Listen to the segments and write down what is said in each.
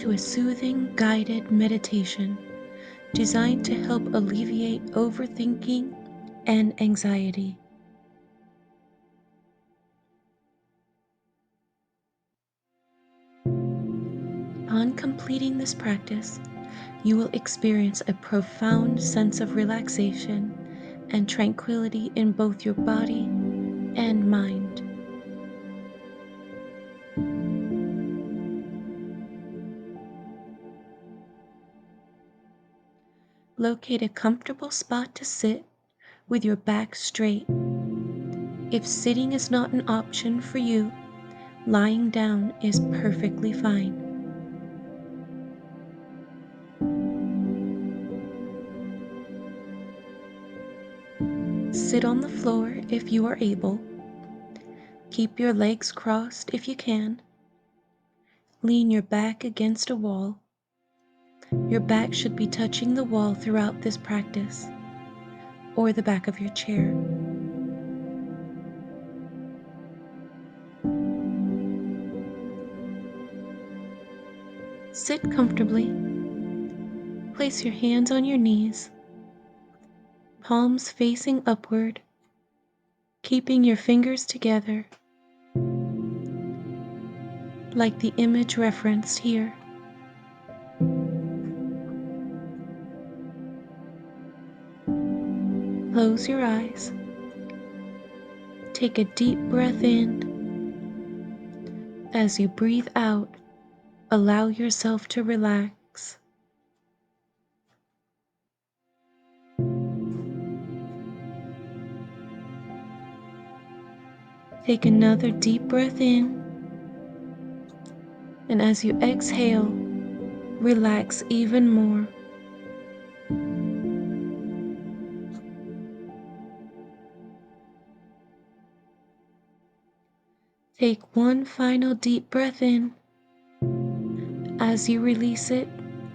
to a soothing, guided meditation designed to help alleviate overthinking and anxiety. On completing this practice, you will experience a profound sense of relaxation and tranquility in both your body and mind. Locate a comfortable spot to sit with your back straight. If sitting is not an option for you, lying down is perfectly fine. Sit on the floor if you are able. Keep your legs crossed if you can. Lean your back against a wall. Your back should be touching the wall throughout this practice, or the back of your chair. Sit comfortably. Place your hands on your knees, palms facing upward, keeping your fingers together, like the image referenced here. Close your eyes. Take a deep breath in. As you breathe out, allow yourself to relax. Take another deep breath in, and as you exhale, relax even more. Take one final deep breath in. As you release it,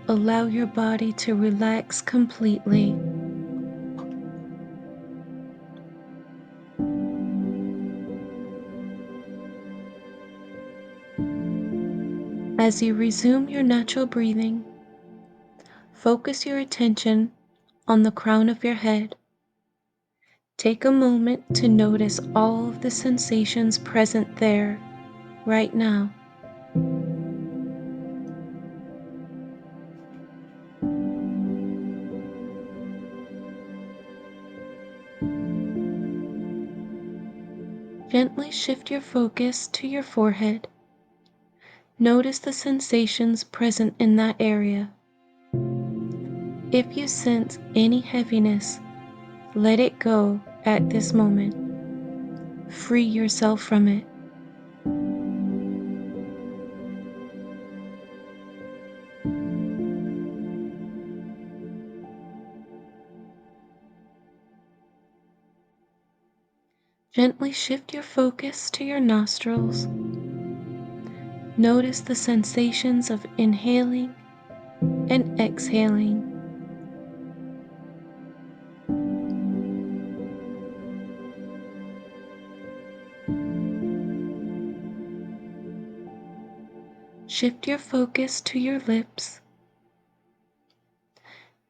allow your body to relax completely. As you resume your natural breathing, focus your attention on the crown of your head. Take a moment to notice all of the sensations present there right now. Gently shift your focus to your forehead. Notice the sensations present in that area. If you sense any heaviness, let it go at this moment. Free yourself from it. Gently shift your focus to your nostrils. Notice the sensations of inhaling and exhaling. Shift your focus to your lips.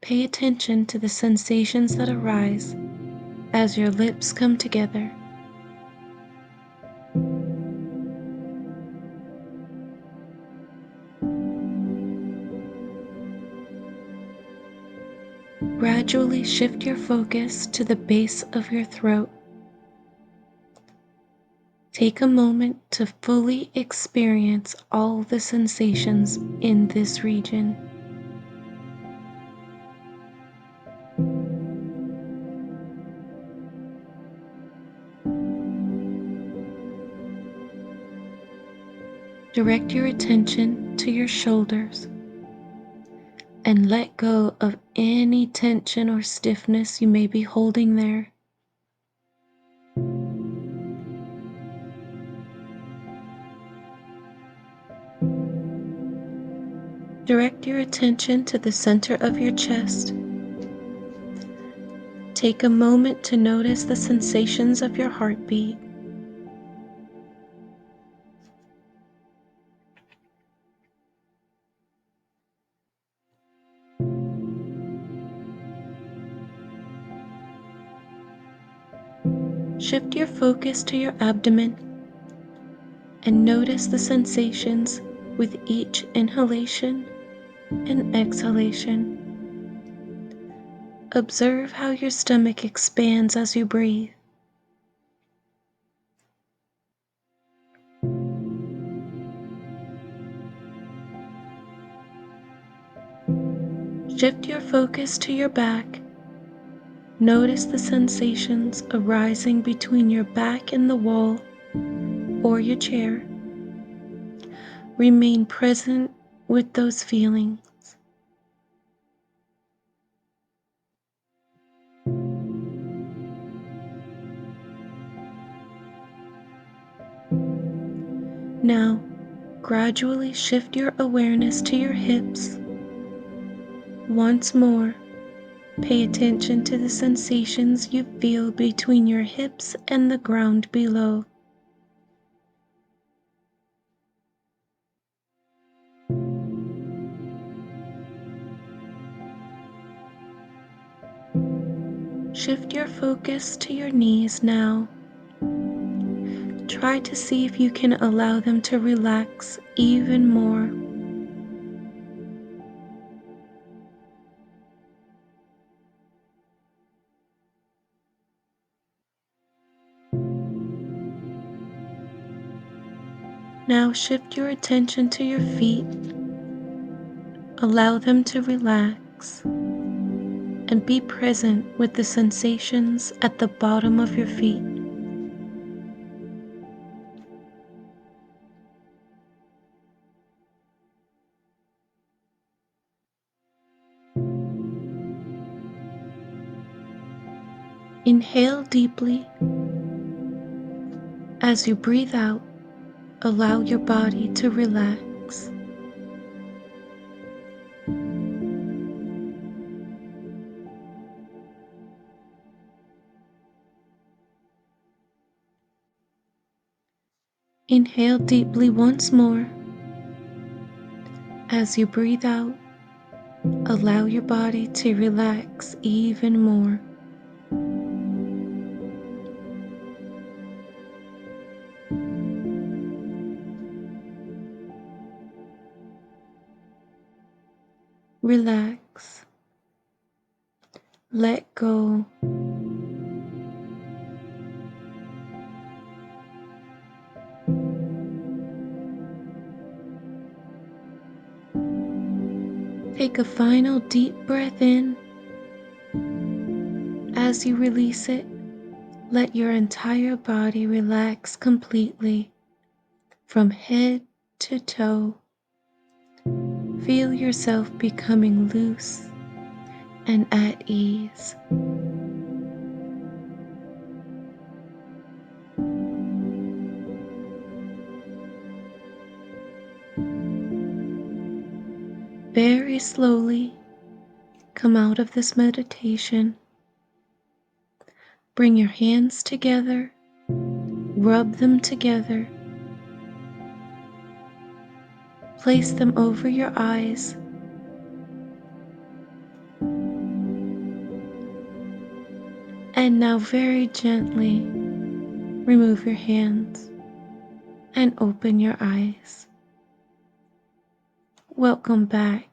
Pay attention to the sensations that arise as your lips come together. Gradually shift your focus to the base of your throat. Take a moment to fully experience all the sensations in this region. Direct your attention to your shoulders and let go of any tension or stiffness you may be holding there. Direct your attention to the center of your chest. Take a moment to notice the sensations of your heartbeat. Shift your focus to your abdomen and notice the sensations with each inhalation and exhalation. Observe how your stomach expands as you breathe. Shift your focus to your back. Notice the sensations arising between your back and the wall or your chair. Remain present with those feelings. Now, gradually shift your awareness to your hips. Once more, pay attention to the sensations you feel between your hips and the ground below. Shift your focus to your knees now. Try to see if you can allow them to relax even more. Now shift your attention to your feet. Allow them to relax and be present with the sensations at the bottom of your feet. Inhale deeply. As you breathe out, allow your body to relax. Inhale deeply once more. As you breathe out, allow your body to relax even more. Relax. Let go. Take a final deep breath in. As you release it, let your entire body relax completely, from head to toe. Feel yourself becoming loose and at ease. Very slowly, come out of this meditation. Bring your hands together, rub them together. Place them over your eyes. And now very gently remove your hands and open your eyes. Welcome back.